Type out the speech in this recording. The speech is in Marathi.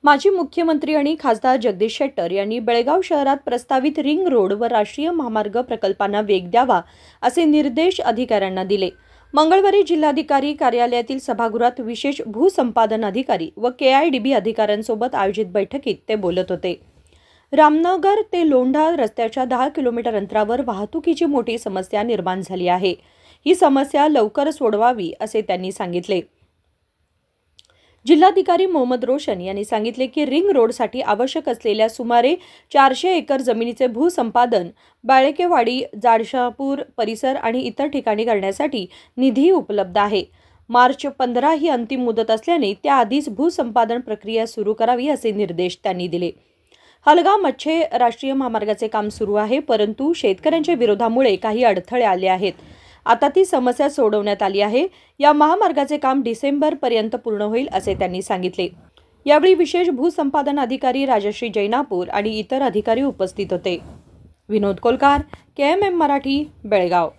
माजी मुख्यमंत्री आणि खासदार जगदीश शेट्टर यांनी बेळगाव शहरात प्रस्तावित रिंग रोड व राष्ट्रीय महामार्ग प्रकल्पांना वेग द्यावा असे निर्देश अधिकाऱ्यांना दिले। मंगळवारी जिल्हाधिकारी कार्यालयातील सभागृहात विशेष भूसंपादन अधिकारी व KIDB अधिकाऱ्यांसोबत आयोजित बैठकीत ते बोलत होते। रामनगर ते लोंढा रस्त्याच्या 10 किलोमीटर अंतरावर वाहतुकीची मोठी समस्या निर्माण झाली आहे। ही समस्या लवकर सोडवावी असे त्यांनी सांगितले। जिल्हाधिकारी मोहम्मद रोशन यांनी सांगितले की रिंग रोडसाठी आवश्यक असलेल्या सुमारे 400 एकर जमिनीचे भूसंपादन बाळकेवाडी, जाडशापूर परिसर आणि इतर ठिकाणी करण्यासाठी निधी उपलब्ध आहे। मार्च 15 ही अंतिम मुदत असल्याने त्याआधीच भूसंपादन प्रक्रिया सुरू करावी असे निर्देश त्यांनी दिले। हलगा-मच्छे राष्ट्रीय महामार्गाचे काम सुरू आहे, परंतु शेतकऱ्यांच्या विरोधामुळे काही अडथळे आले आहेत। आता ती समस्या सोडवण्यात आली आहे। या महामार्गाचे काम डिसेंबर पर्यंत पूर्ण होईल असे त्यांनी सांगितले। यावेळी विशेष भूसंपादन अधिकारी राजश्री जैनापूर आणि इतर अधिकारी उपस्थित होते। विनोद कोलकार, KMM मराठी, बेळगाव।